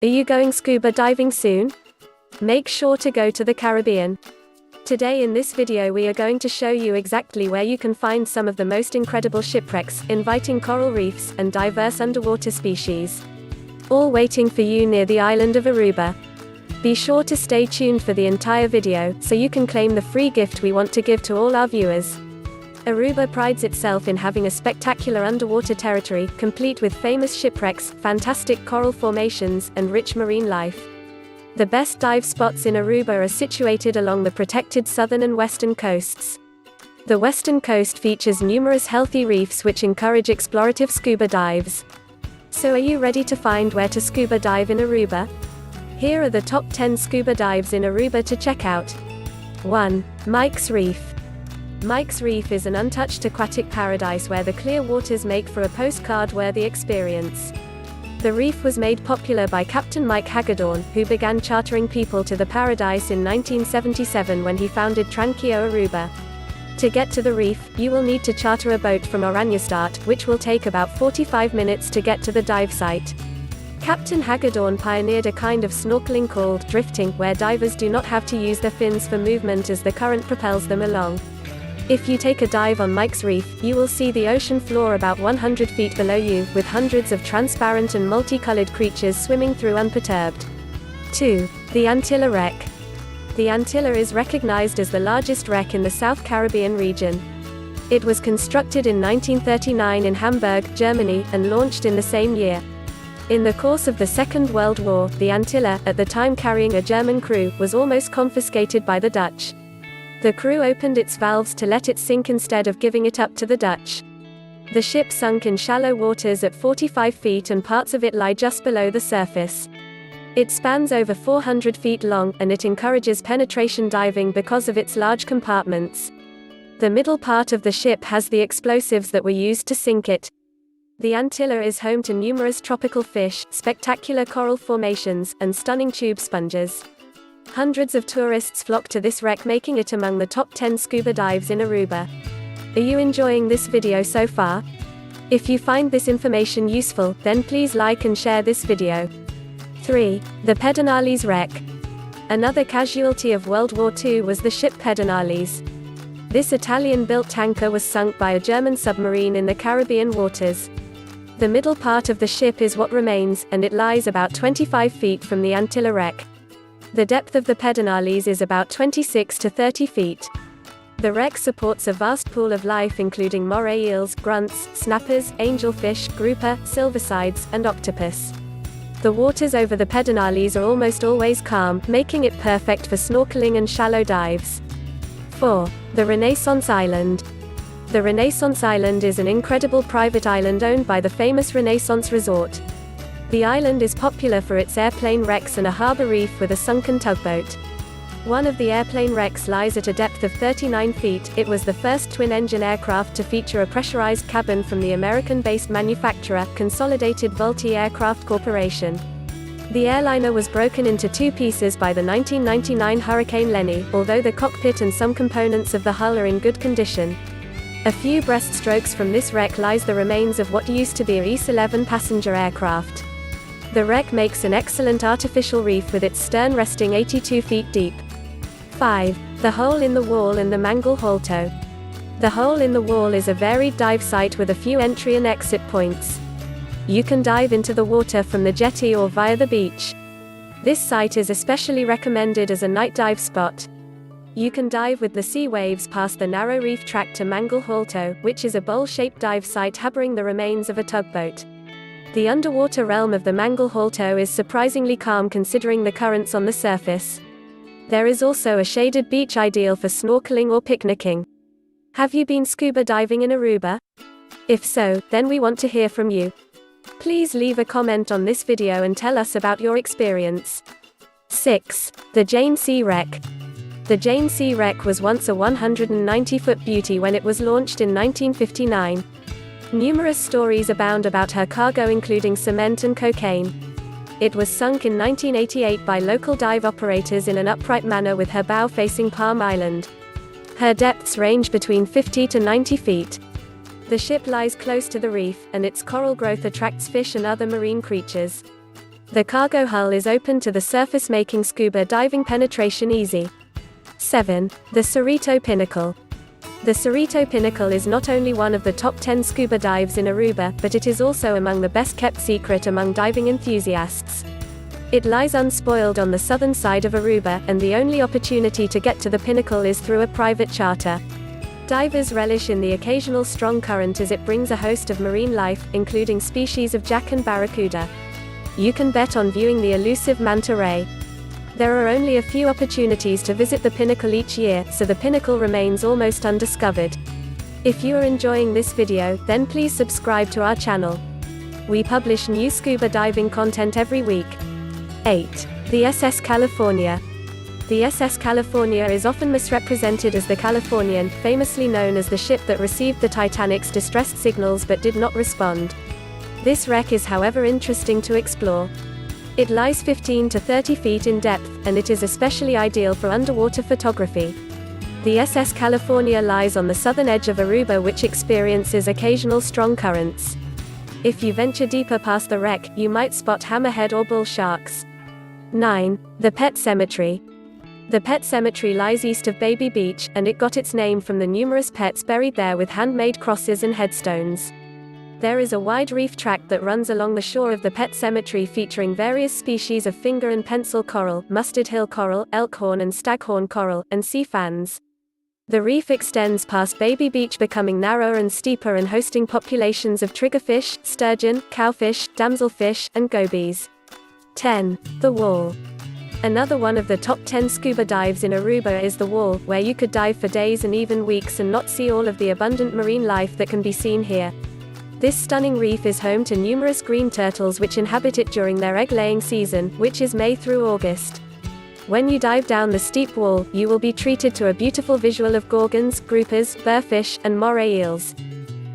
Are you going scuba diving soon? Make sure to go to the Caribbean. Today in this video we are going to show you exactly where you can find some of the most incredible shipwrecks, inviting coral reefs, and diverse underwater species. All waiting for you near the island of Aruba. Be sure to stay tuned for the entire video, so you can claim the free gift we want to give to all our viewers. Aruba prides itself in having a spectacular underwater territory, complete with famous shipwrecks, fantastic coral formations, and rich marine life. The best dive spots in Aruba are situated along the protected southern and western coasts. The western coast features numerous healthy reefs which encourage explorative scuba dives. So are you ready to find where to scuba dive in Aruba? Here are the top 10 scuba dives in Aruba to check out. 1. Mike's Reef. Mike's Reef is an untouched aquatic paradise where the clear waters make for a postcard-worthy experience. The reef was made popular by Captain Mike Hagedorn, who began chartering people to the paradise in 1977 when he founded Tranquillo Aruba. To get to the reef, you will need to charter a boat from Oranjestad, which will take about 45 minutes to get to the dive site. Captain Hagedorn pioneered a kind of snorkeling called drifting, where divers do not have to use their fins for movement as the current propels them along. If you take a dive on Mike's Reef, you will see the ocean floor about 100 feet below you, with hundreds of transparent and multicolored creatures swimming through unperturbed. 2. The Antilla Wreck. The Antilla is recognized as the largest wreck in the South Caribbean region. It was constructed in 1939 in Hamburg, Germany, and launched in the same year. In the course of the Second World War, the Antilla, at the time carrying a German crew, was almost confiscated by the Dutch. The crew opened its valves to let it sink instead of giving it up to the Dutch. The ship sunk in shallow waters at 45 feet and parts of it lie just below the surface. It spans over 400 feet long, and it encourages penetration diving because of its large compartments. The middle part of the ship has the explosives that were used to sink it. The Antilla is home to numerous tropical fish, spectacular coral formations, and stunning tube sponges. Hundreds of tourists flock to this wreck, making it among the top 10 scuba dives in Aruba. Are you enjoying this video so far? If you find this information useful, then please like and share this video. 3. The Pedernales Wreck. Another casualty of World War II was the ship Pedernales. This Italian-built tanker was sunk by a German submarine in the Caribbean waters. The middle part of the ship is what remains, and it lies about 25 feet from the Antilla wreck. The depth of the Pedernales is about 26 to 30 feet. The wreck supports a vast pool of life including moray eels, grunts, snappers, angelfish, grouper, silversides, and octopus. The waters over the Pedernales are almost always calm, making it perfect for snorkeling and shallow dives. 4. The Renaissance Island. The Renaissance Island is an incredible private island owned by the famous Renaissance Resort. The island is popular for its airplane wrecks and a harbor reef with a sunken tugboat. One of the airplane wrecks lies at a depth of 39 feet. It was the first twin-engine aircraft to feature a pressurized cabin from the American-based manufacturer, Consolidated Vultee Aircraft Corporation. The airliner was broken into two pieces by the 1999 Hurricane Lenny, although the cockpit and some components of the hull are in good condition. A few breaststrokes from this wreck lies the remains of what used to be a ICE-11 passenger aircraft. The wreck makes an excellent artificial reef with its stern resting 82 feet deep. 5. The Hole in the Wall and the Mangle Holto. The Hole in the Wall is a varied dive site with a few entry and exit points. You can dive into the water from the jetty or via the beach. This site is especially recommended as a night dive spot. You can dive with the sea waves past the narrow reef track to Mangle Holto, which is a bowl-shaped dive site harboring the remains of a tugboat. The underwater realm of the Mangle Holto is surprisingly calm considering the currents on the surface. There is also a shaded beach ideal for snorkeling or picnicking. Have you been scuba diving in Aruba? If so, then we want to hear from you. Please leave a comment on this video and tell us about your experience. 6. The Jane C. Wreck. The Jane C. Wreck was once a 190-foot beauty when it was launched in 1959. Numerous stories abound about her cargo, including cement and cocaine. It was sunk in 1988 by local dive operators in an upright manner with her bow facing Palm Island. Her depths range between 50 to 90 feet. The ship lies close to the reef, and its coral growth attracts fish and other marine creatures. The cargo hull is open to the surface, making scuba diving penetration easy. 7. The Cerrito Pinnacle. The Cerrito Pinnacle is not only one of the top 10 scuba dives in Aruba, but it is also among the best kept secret among diving enthusiasts. It lies unspoiled on the southern side of Aruba, and the only opportunity to get to the pinnacle is through a private charter. Divers relish in the occasional strong current as it brings a host of marine life, including species of jack and barracuda. You can bet on viewing the elusive manta ray. There are only a few opportunities to visit the pinnacle each year, so the pinnacle remains almost undiscovered. If you are enjoying this video, then please subscribe to our channel. We publish new scuba diving content every week. 8. The SS California. The SS California is often misrepresented as the Californian, famously known as the ship that received the Titanic's distress signals but did not respond. This wreck is, however, interesting to explore. It lies 15 to 30 feet in depth, and it is especially ideal for underwater photography. The SS California lies on the southern edge of Aruba, which experiences occasional strong currents. If you venture deeper past the wreck, you might spot hammerhead or bull sharks. 9. The Pet Cemetery. The Pet Cemetery lies east of Baby Beach, and it got its name from the numerous pets buried there with handmade crosses and headstones. There is a wide reef tract that runs along the shore of the Pet Cemetery, featuring various species of finger and pencil coral, mustard hill coral, elkhorn and staghorn coral, and sea fans. The reef extends past Baby Beach, becoming narrower and steeper and hosting populations of triggerfish, sturgeon, cowfish, damselfish, and gobies. 10. The Wall. Another one of the top 10 scuba dives in Aruba is the Wall, where you could dive for days and even weeks and not see all of the abundant marine life that can be seen here. This stunning reef is home to numerous green turtles which inhabit it during their egg-laying season, which is May through August. When you dive down the steep wall, you will be treated to a beautiful visual of gorgons, groupers, burrfish, and moray eels.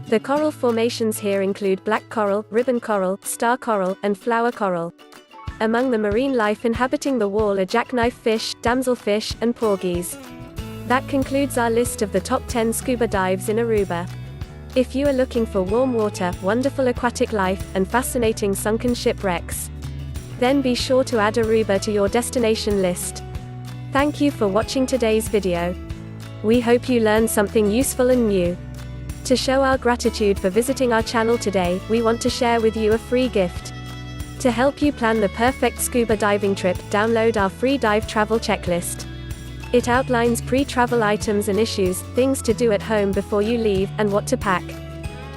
The coral formations here include black coral, ribbon coral, star coral, and flower coral. Among the marine life inhabiting the Wall are jackknife fish, damselfish, and porgies. That concludes our list of the top 10 scuba dives in Aruba. If you are looking for warm water, wonderful aquatic life, and fascinating sunken shipwrecks, then be sure to add Aruba to your destination list. Thank you for watching today's video. We hope you learned something useful and new. To show our gratitude for visiting our channel today, we want to share with you a free gift. To help you plan the perfect scuba diving trip, download our free dive travel checklist. It outlines pre-travel items and issues, things to do at home before you leave, and what to pack.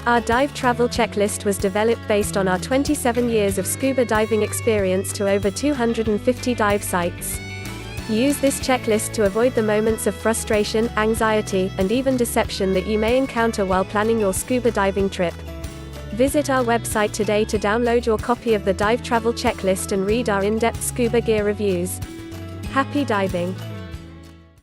Our dive travel checklist was developed based on our 27 years of scuba diving experience to over 250 dive sites. Use this checklist to avoid the moments of frustration, anxiety, and even deception that you may encounter while planning your scuba diving trip. Visit our website today to download your copy of the dive travel checklist and read our in-depth scuba gear reviews. Happy diving!